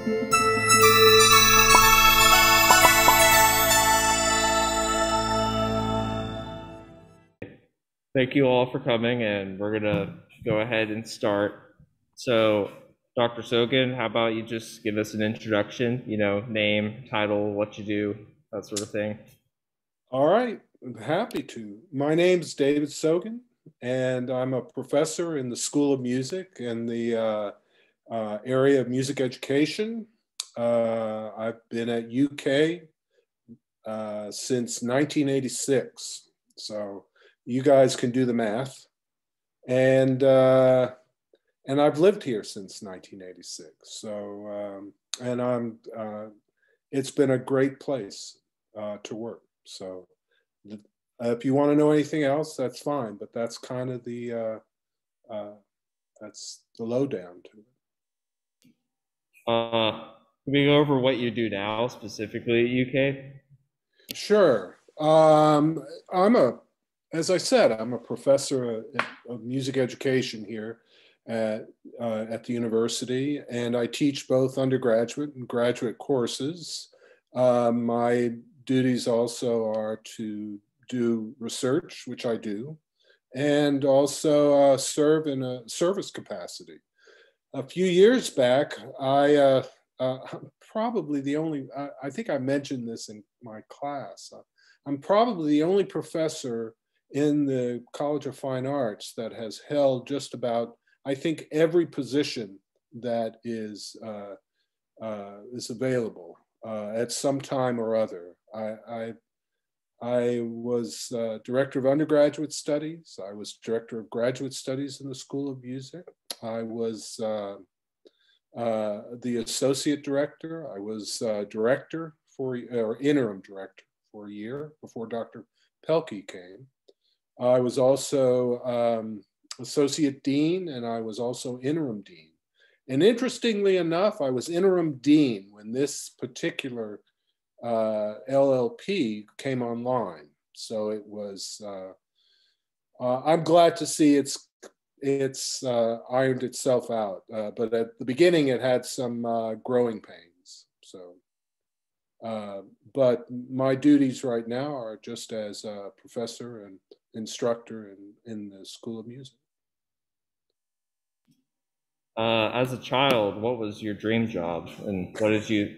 Thank you all for coming, and we're gonna go ahead and start. So, Dr. Sogin, how about you just give us an introduction, name, title, what you do, that sort of thing. All right, I'm happy to. My name's David Sogin, and I'm a professor in the School of Music in the area of music education. I've been at UK since 1986, so you guys can do the math. And I've lived here since 1986. So it's been a great place to work. So if you want to know anything else, that's fine. But that's kind of that's the lowdown to it. Can we go over what you do now, specifically at UK? Sure. As I said, I'm a professor of music education here at the university, and I teach both undergraduate and graduate courses. My duties also are to do research, which I do, and also serve in a service capacity. A few years back, probably the only, I think I mentioned this in my class. I'm probably the only professor in the College of Fine Arts that has held just about, I think, every position that is available at some time or other. I was director of undergraduate studies. I was director of graduate studies in the School of Music. I was the associate director. I was director or interim director for a year before Dr. Pelkey came. I was also associate dean, and I was also interim dean. And interestingly enough, I was interim dean when this particular LLP came online. So it was, I'm glad to see it's ironed itself out. But at the beginning, it had some growing pains. So, but my duties right now are just as a professor and instructor in the School of Music. As a child, what was your dream job, and how did you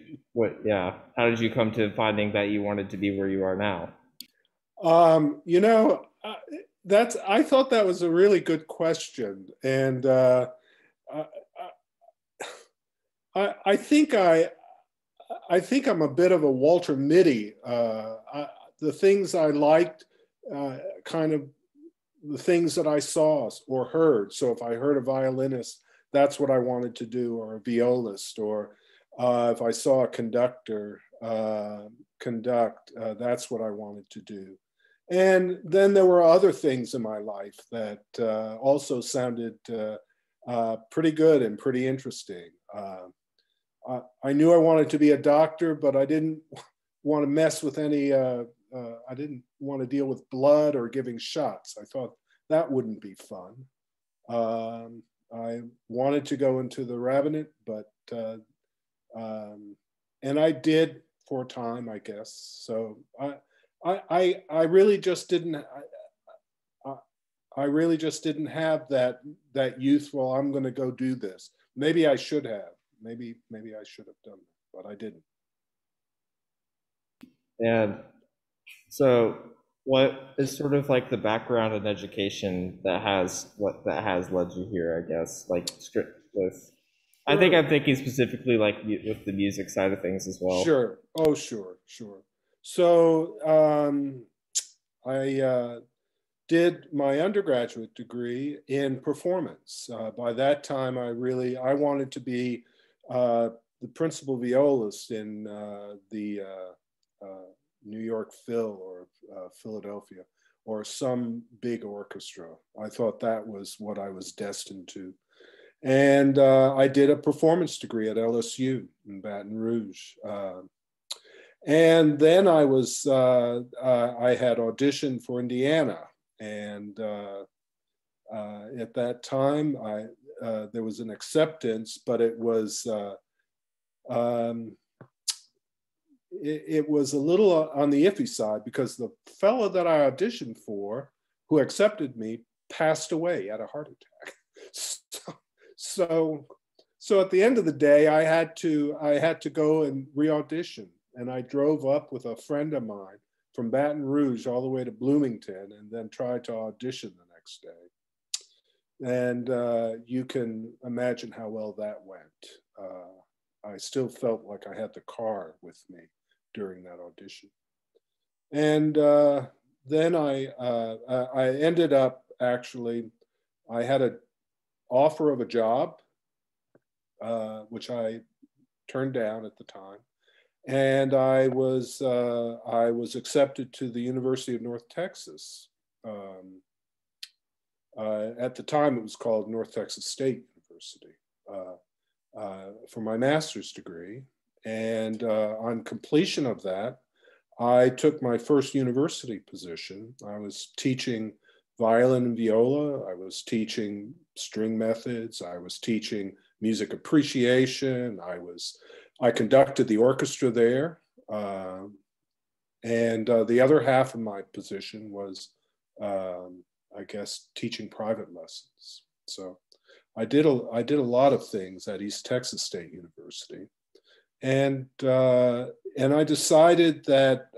come to finding that you wanted to be where you are now? I thought that was a really good question, and I think I'm a bit of a Walter Mitty. The things I liked, kind of the things that I saw or heard. So if I heard a violinist, that's what I wanted to do, or a violist, or if I saw a conductor conduct, that's what I wanted to do. And then there were other things in my life that also sounded pretty good and pretty interesting. I knew I wanted to be a doctor, but I didn't want to mess with any, I didn't want to deal with blood or giving shots. I thought that wouldn't be fun. I wanted to go into the rabbinate, but, and I did for a time, I guess. So I really just didn't, I really just didn't have that youthful, I'm going to go do this. Maybe I should have. Maybe I should have done that, but I didn't. And so what is sort of like the background in education that has led you here, I guess, like with, I think I'm thinking specifically like with the music side of things as well. Sure. Oh, sure. So I did my undergraduate degree in performance. By that time, I wanted to be the principal violist in the New York Phil or Philadelphia or some big orchestra. I thought that was what I was destined to. And I did a performance degree at LSU in Baton Rouge. And then I had auditioned for Indiana. And at that time, there was an acceptance, but it was um, it was a little on the iffy side because the fellow that I auditioned for, who accepted me, passed away, had a heart attack. So at the end of the day, I had to go and re-audition, and I drove up with a friend of mine from Baton Rouge all the way to Bloomington, and then tried to audition the next day. And you can imagine how well that went. I still felt like I had the car with me during that audition. And then I ended up actually, I had an offer of a job, which I turned down at the time. And I was accepted to the University of North Texas. At the time, it was called North Texas State University, for my master's degree. And on completion of that, I took my first university position. I was teaching violin and viola. I was teaching string methods. I was teaching music appreciation. I conducted the orchestra there. And the other half of my position was, I guess, teaching private lessons. So I did a lot of things at East Texas State University. And I decided that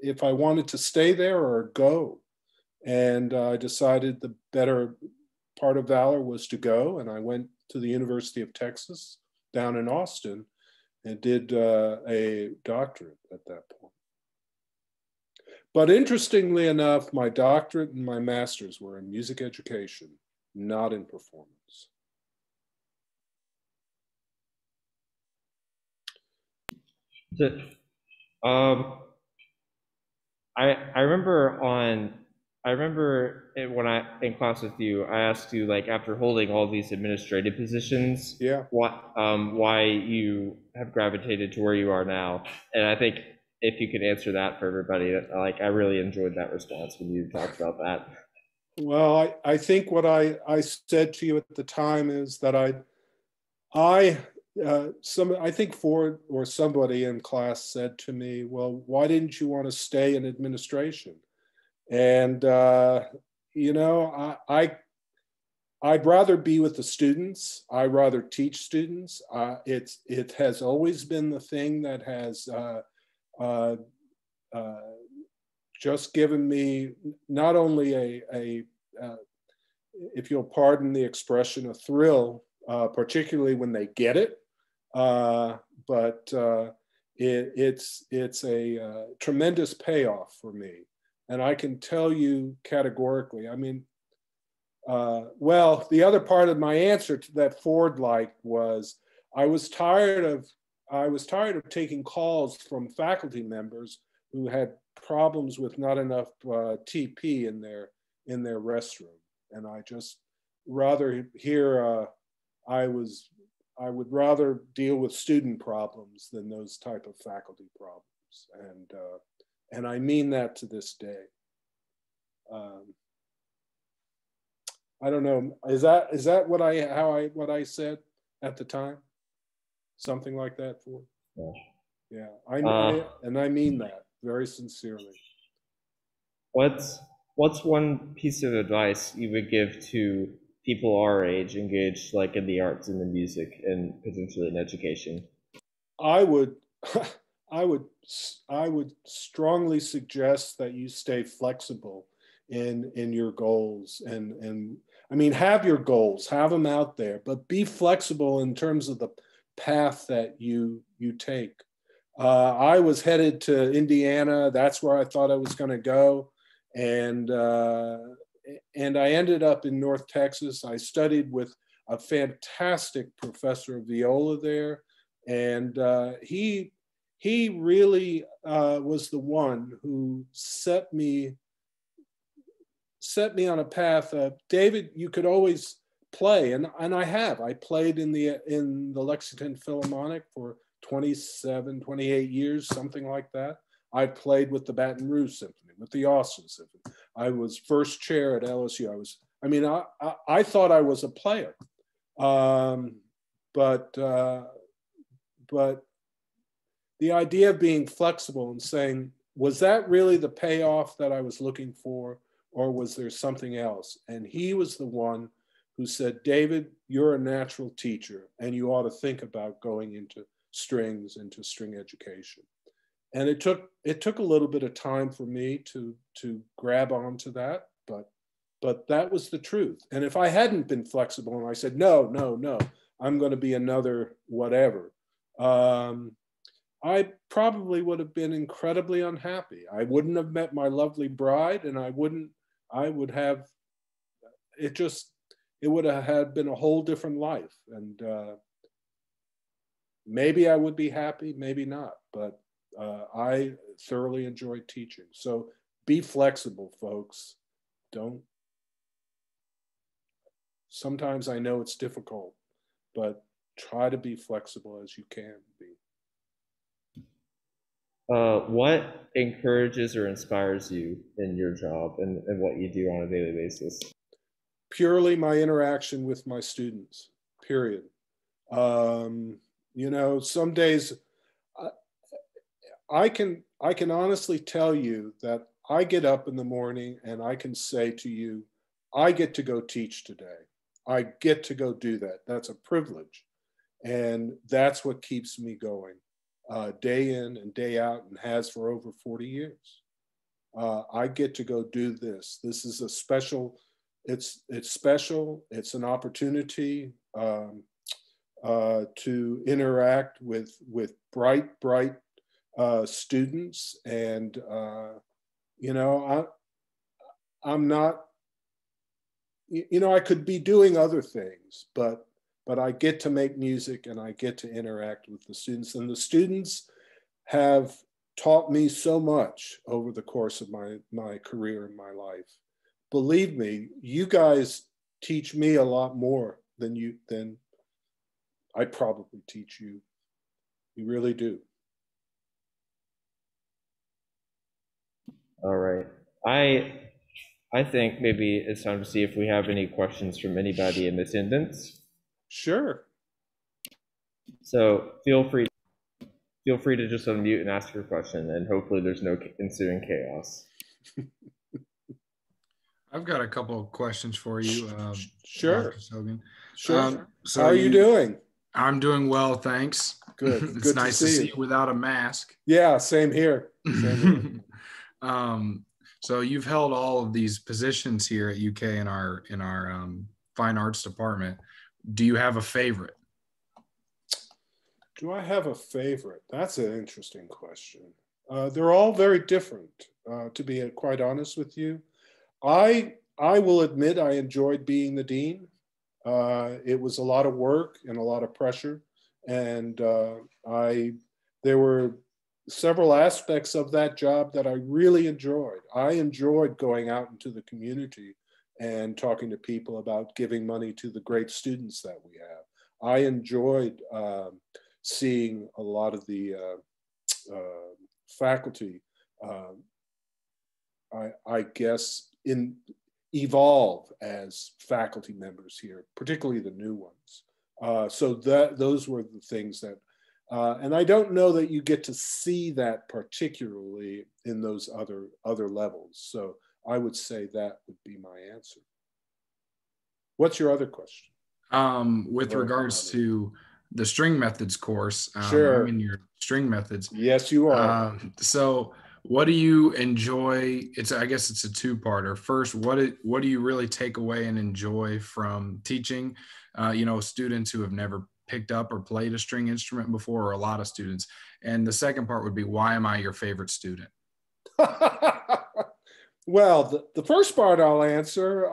if I wanted to stay there or go, and I decided the better part of valor was to go, and I went to the University of Texas down in Austin and did a doctorate at that point. But interestingly enough, my doctorate and my master's were in music education, not in performance. So, I remember when I in class with you, I asked you, like, after holding all these administrative positions, yeah, why you have gravitated to where you are now. And I think if you could answer that for everybody, like, I really enjoyed that response when you talked about that. Well, I think what I said to you at the time is that I think Ford or somebody in class said to me, well, why didn't you want to stay in administration? And, you know, I'd rather be with the students. I'd rather teach students. It has always been the thing that has just given me not only if you'll pardon the expression, a thrill, particularly when they get it, but it's a tremendous payoff for me. And I can tell you categorically, I mean, well, the other part of my answer to that Ford liked was I was tired of taking calls from faculty members who had problems with not enough TP in their restroom, and I just rather hear I would rather deal with student problems than those type of faculty problems, and I mean that to this day. I don't know. Is that what I said at the time? Something like that, for? Yeah. And I mean that very sincerely. What's one piece of advice you would give to people our age engaged, like, in the arts and the music and potentially in education? I would I would strongly suggest that you stay flexible in your goals, and I mean, have your goals, have them out there, but be flexible in terms of the path that you take. I was headed to Indiana. That's where I thought I was going to go, and I ended up in North Texas. I studied with a fantastic professor of viola there, and he really was the one who set me on a path of, David, you could always play, and I have. I played in the Lexington Philharmonic for 27, 28 years, something like that. I played with the Baton Rouge Symphony, with the Austin Symphony. I was first chair at LSU. I thought I was a player, but but the idea of being flexible and saying, was that really the payoff that I was looking for, or was there something else? And he was the one who said, David, you're a natural teacher, and you ought to think about going into strings, into string education. And it took a little bit of time for me to grab onto that, but that was the truth. And if I hadn't been flexible and I said, no, no, no, I'm going to be another whatever, I probably would have been incredibly unhappy. I wouldn't have met my lovely bride, and I would have, it would have had been a whole different life. And maybe I would be happy, maybe not, but I thoroughly enjoyed teaching. So be flexible, folks. Sometimes I know it's difficult, but try to be flexible as you can be. What encourages or inspires you in your job and what you do on a daily basis? Purely my interaction with my students, period. Some days I can honestly tell you that I get up in the morning and I can say to you, I get to go teach today. I get to go do that. That's a privilege. And that's what keeps me going day in and day out, and has for over 40 years. I get to go do this. This is a special, it's special. It's an opportunity to interact with bright students. And, I'm not, I could be doing other things, but I get to make music and I get to interact with the students. And the students have taught me so much over the course of my career and my life. Believe me, you guys teach me a lot more than I probably teach you. You really do. All right. I think maybe it's time to see if we have any questions from anybody in attendance. Sure. So feel free to just unmute and ask your question, and hopefully there's no ensuing chaos. I've got a couple of questions for you, sure. Dr. Sogin. Sure. How are you doing? I'm doing well, thanks. Good. It's Good nice to see you without a mask. Yeah, same here. Same here. So you've held all of these positions here at UK in our fine arts department. Do you have a favorite? Do I have a favorite? That's an interesting question. They're all very different, to be quite honest with you. I will admit I enjoyed being the dean. It was a lot of work and a lot of pressure, and there were several aspects of that job that I really enjoyed. I enjoyed going out into the community and talking to people about giving money to the great students that we have. I enjoyed seeing a lot of the faculty, I guess, evolve as faculty members here, particularly the new ones. So those were the things that, and I don't know that you get to see that particularly in those other levels. So I would say that would be my answer. What's your other question? With regards to the string methods course, sure. I'm in your string methods. Yes, you are. So what do you enjoy? I guess it's a two-parter. First, what do you really take away and enjoy from teaching, students who have never picked up or played a string instrument before, or a lot of students? And the second part would be, why am I your favorite student? Well, the first part I'll answer.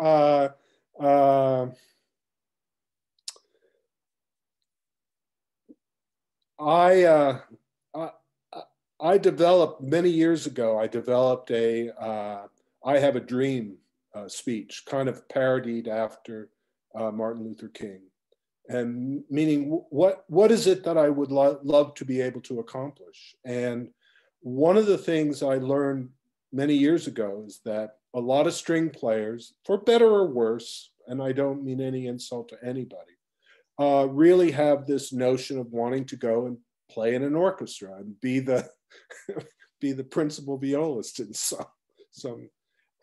I developed many years ago, I developed I Have a Dream speech, kind of parodied after Martin Luther King. And meaning, what is it that I would love to be able to accomplish? And one of the things I learned many years ago is that a lot of string players, for better or worse, and I don't mean any insult to anybody, really have this notion of wanting to go and play in an orchestra and be the be the principal violist in some.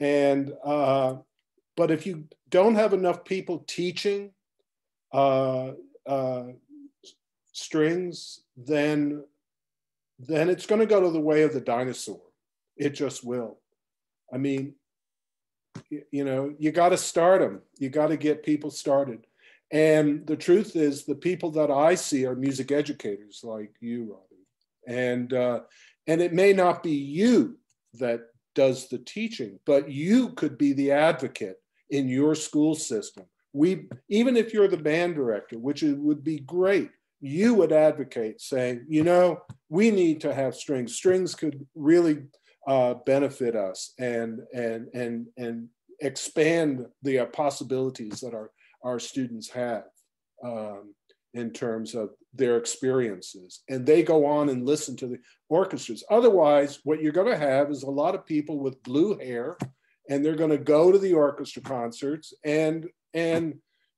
And but if you don't have enough people teaching strings, then it's going to go to the way of the dinosaur. It just will. I mean, you know, you got to start them. You got to get people started. And the truth is, the people that I see are music educators like you, Robbie. And it may not be you that does the teaching, but you could be the advocate in your school system. Even if you're the band director, which would be great, you would advocate saying, you know, we need to have strings. Strings could really benefit us and expand the possibilities that our students have in terms of their experiences. And they go on and listen to the orchestras. Otherwise, what you're going to have is a lot of people with blue hair, and they're going to go to the orchestra concerts, and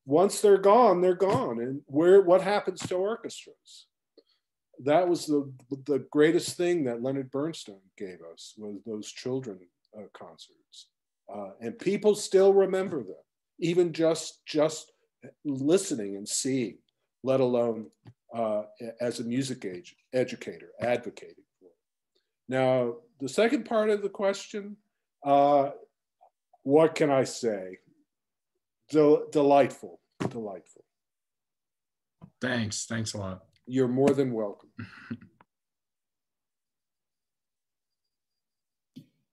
once they're gone, they're gone. And what happens to orchestras? That was the greatest thing that Leonard Bernstein gave us, was those children concerts. And people still remember them, even just listening and seeing, let alone as a music educator, advocating for it. Now, the second part of the question, what can I say? Delightful. Thanks a lot. You're more than welcome.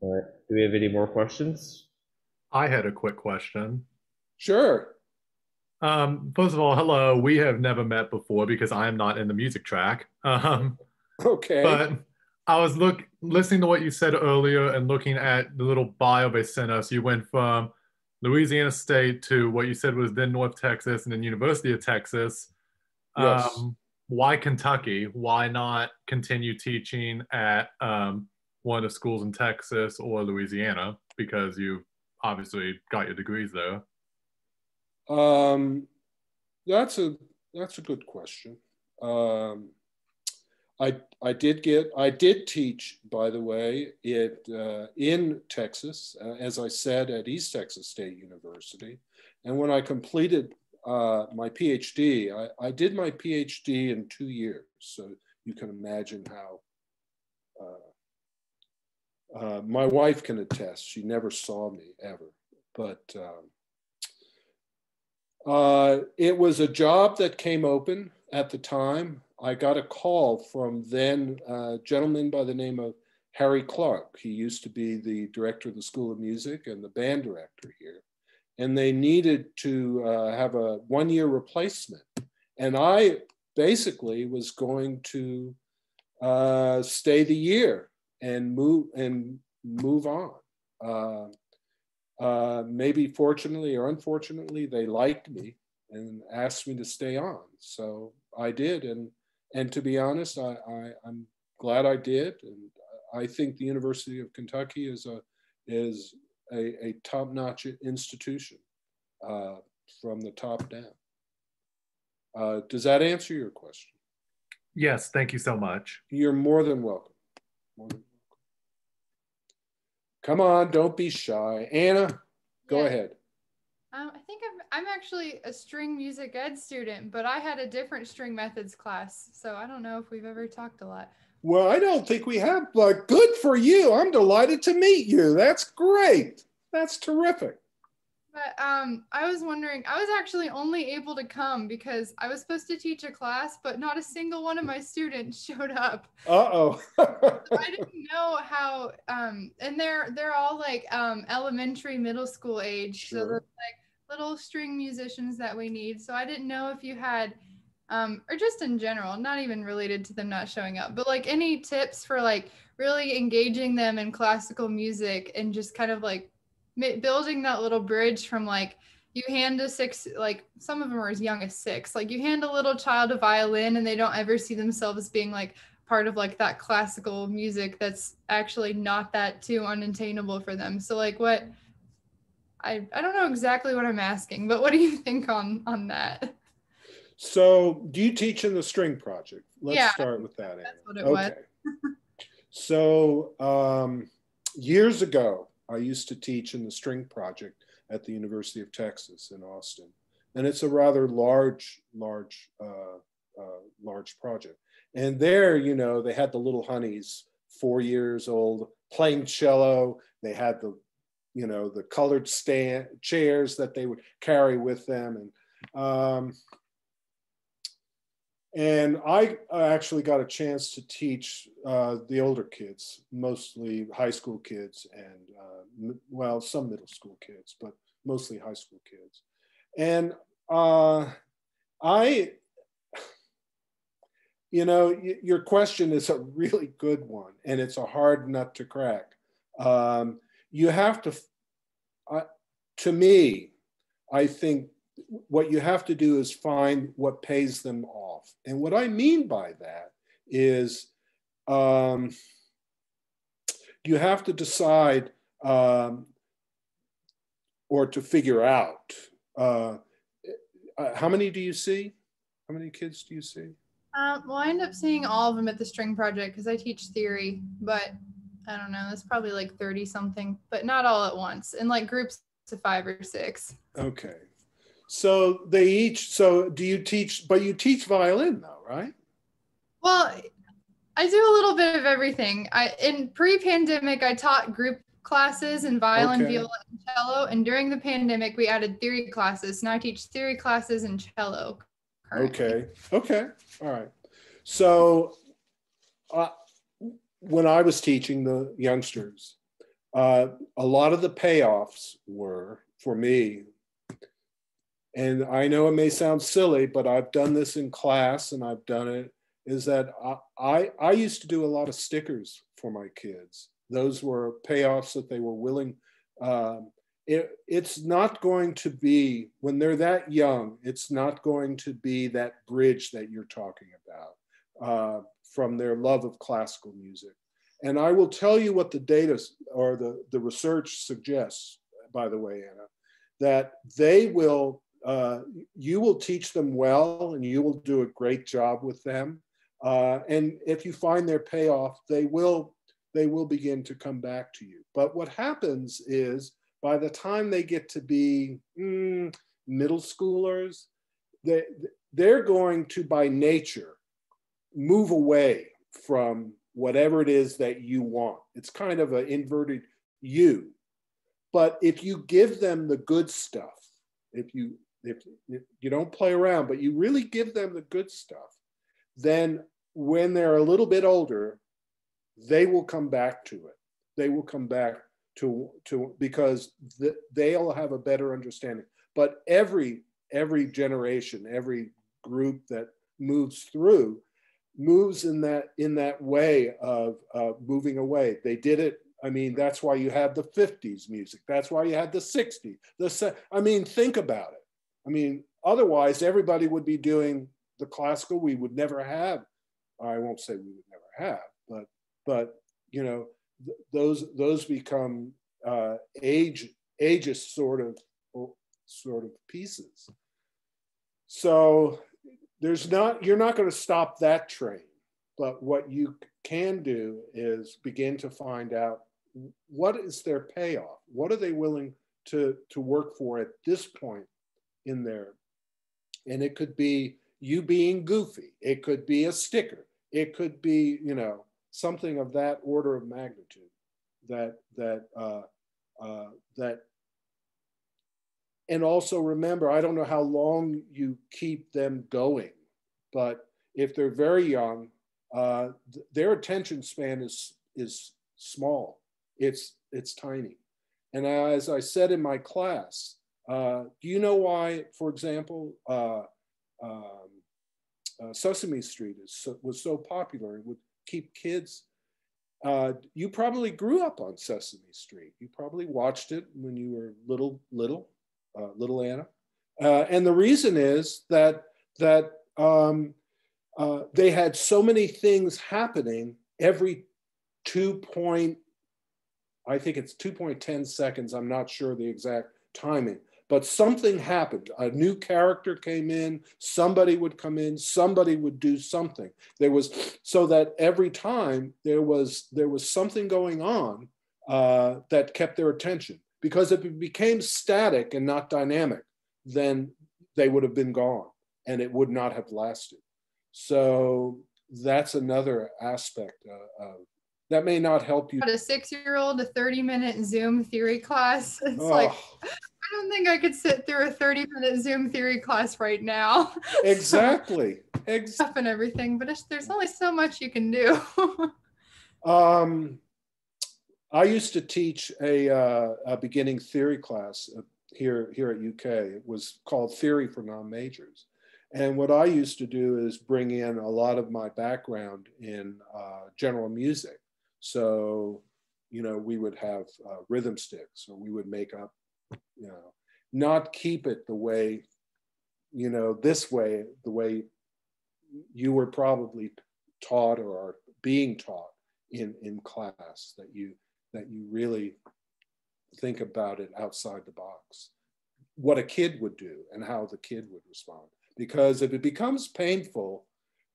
All right, do we have any more questions? I had a quick question. Sure. First of all, hello. We have never met before because I am not in the music track. Okay. But I was listening to what you said earlier and looking at the little bio they sent us. You went from Louisiana State to what you said was then North Texas and then University of Texas. Yes. Why Kentucky? Why not continue teaching at one of the schools in Texas or Louisiana? Because you obviously got your degrees there. That's a good question. I did teach, by the way, in Texas, as I said, at East Texas State University. And when I completed my PhD, I did my PhD in 2 years. So you can imagine how my wife can attest. She never saw me ever, but it was a job that came open at the time. I got a call from then a gentleman by the name of Harry Clark. He used to be the director of the School of Music and the band director here. And they needed to have a 1-year replacement. And I basically was going to stay the year and move on. Maybe fortunately or unfortunately, they liked me and asked me to stay on. So I did. And to be honest, I'm glad I did. And I think the University of Kentucky is a top-notch institution from the top down. Does that answer your question? Yes, thank you so much. You're more than welcome. Come on, don't be shy. Anna, go ahead. I think I'm actually a string music ed student, but I had a different string methods class. So I don't know if we've ever talked a lot. Well, I don't think we have, but good for you. I'm delighted to meet you. That's great. That's terrific. But I was wondering, I was actually only able to come because I was supposed to teach a class, but not a single one of my students showed up. Uh-oh. I didn't know how, and they're all like elementary, middle school age. Sure. So they're like little string musicians that we need. So I didn't know if you had, or just in general, not even related to them not showing up, but like any tips for like really engaging them in classical music and just kind of like building that little bridge from like you hand a 6, like some of them are as young as 6, like you hand a little child a violin and they don't ever see themselves being like part of like that classical music that's actually not that too unattainable for them. So like what, I don't know exactly what I'm asking, but what do you think on that? So do you teach in the string project? Let's Yeah, start with that, Anna. that's what it was. Okay. So years ago, I used to teach in the string project at the University of Texas in Austin. And it's a rather large project. And there, you know, they had the little honeys, 4 years old, playing cello. They had the, you know, the colored chairs that they would carry with them. And I actually got a chance to teach the older kids, mostly high school kids and, well, some middle school kids, but mostly high school kids. And you know, your question is a really good one, and it's a hard nut to crack. You have to, to me, I think what you have to do is find what pays them off. And what I mean by that is you have to decide or to figure out, how many do you see? How many kids do you see? Well, I end up seeing all of them at the string project because I teach theory, but I don't know, it's probably like 30 something, but not all at once, in like groups of 5 or 6. Okay. So they each, so do you teach, but you teach violin though, right? Well, I do a little bit of everything. In pre-pandemic, I taught group classes in violin, Okay. viola, and cello. And during the pandemic, we added theory classes. Now I teach theory classes in cello currently. Okay. Okay. All right. So when I was teaching the youngsters, a lot of the payoffs were for me, and I know it may sound silly, but I've done this in class and I've done it, is that I used to do a lot of stickers for my kids. Those were payoffs that they were willing. It's not going to be, when they're that young, it's not going to be that bridge that you're talking about from their love of classical music. And I will tell you what the data or the research suggests, by the way, Anna, that they will, you will teach them well and you will do a great job with them. And if you find their payoff, they will begin to come back to you. But what happens is, by the time they get to be middle schoolers, they're going to, by nature, move away from whatever it is that you want. It's kind of an inverted U. But if you give them the good stuff, if you don't play around, but you really give them the good stuff, then when they're a little bit older, they will come back to it. They will come back to because they'll have a better understanding. But every generation, every group that moves through, moves in that way of moving away. They did it. I mean, that's why you had the 50s music. That's why you had the 60s. I mean, think about it. I mean, otherwise everybody would be doing the classical. We would never have, I won't say we would never have, but you know, those become ageist sort of pieces. So you're not going to stop that train, but what you can do is begin to find out what is their payoff. What are they willing to work for at this point in their, and it could be you being goofy. It could be a sticker. It could be, you know, something of that order of magnitude and also remember, I don't know how long you keep them going, but if they're very young, their attention span is small. It's tiny. And as I said in my class, do you know why, for example, Sesame Street was so popular? It would keep kids. You probably grew up on Sesame Street. You probably watched it when you were little Anna. And the reason is that they had so many things happening every I think it's 2.10 seconds. I'm not sure the exact timing, but something happened. A new character came in, somebody would come in, somebody would do something. There was, so that every time there was something going on that kept their attention. Because if it became static and not dynamic, then they would have been gone and it would not have lasted. So that's another aspect of that may not help you. Got a 6-year-old, a 30-minute Zoom theory class. It's like, I don't think I could sit through a 30-minute Zoom theory class right now. Exactly. And everything, but there's only so much you can do. I used to teach a beginning theory class here at UK. It was called Theory for Non-Majors. And what I used to do is bring in a lot of my background in general music. So, you know, we would have rhythm sticks, or we would make up, you know, not keep it the way, you know, this way, the way you were probably taught or are being taught in class, that you really think about it outside the box, what a kid would do and how the kid would respond. Because if it becomes painful,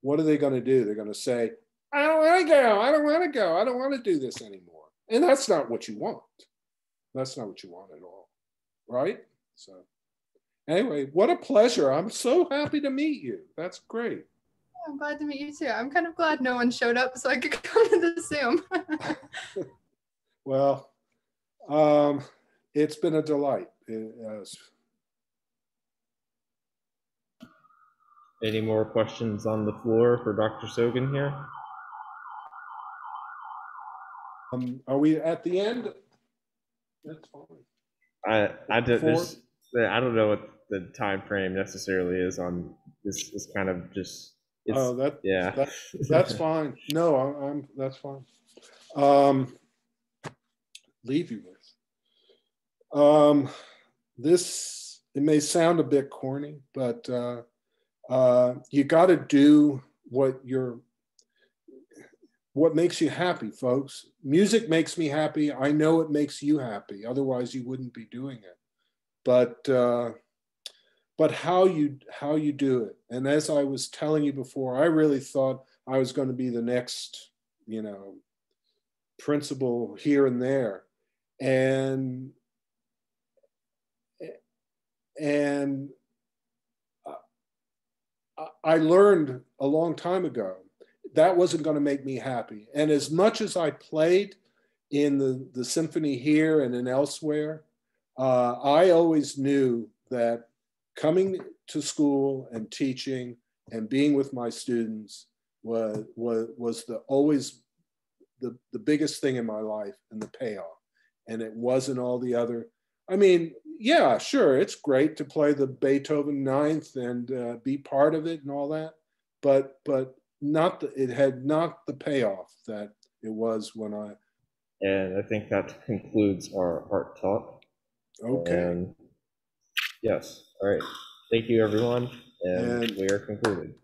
what are they going to do? They're going to say, I don't want to go. I don't want to go. I don't want to do this anymore. And that's not what you want. That's not what you want at all. Right? So anyway, what a pleasure. I'm so happy to meet you. That's great. I'm glad to meet you too. I'm kind of glad no one showed up so I could come to the Zoom. Well, it's been a delight. Any more questions on the floor for Dr. Sogin here? Are we at the end? That's fine. I don't know what the time frame necessarily is on this. Is kind of just. That's fine. No, that's fine. Leave you with this. It may sound a bit corny, but you got to do what makes you happy, folks. Music makes me happy. I know it makes you happy. Otherwise, you wouldn't be doing it. But how you do it. And as I was telling you before, I really thought I was going to be the next, you know, principal here and there. And I learned a long time ago that wasn't going to make me happy. And as much as I played in the symphony here and in elsewhere, I always knew that coming to school and teaching and being with my students was always the biggest thing in my life, and the payoff. And it wasn't all the other. I mean, yeah, sure, it's great to play the Beethoven Ninth and be part of it and all that, but it had not the payoff that it was when I. And I think that concludes our art talk. Okay. And yes. All right. Thank you, everyone. And we are concluded.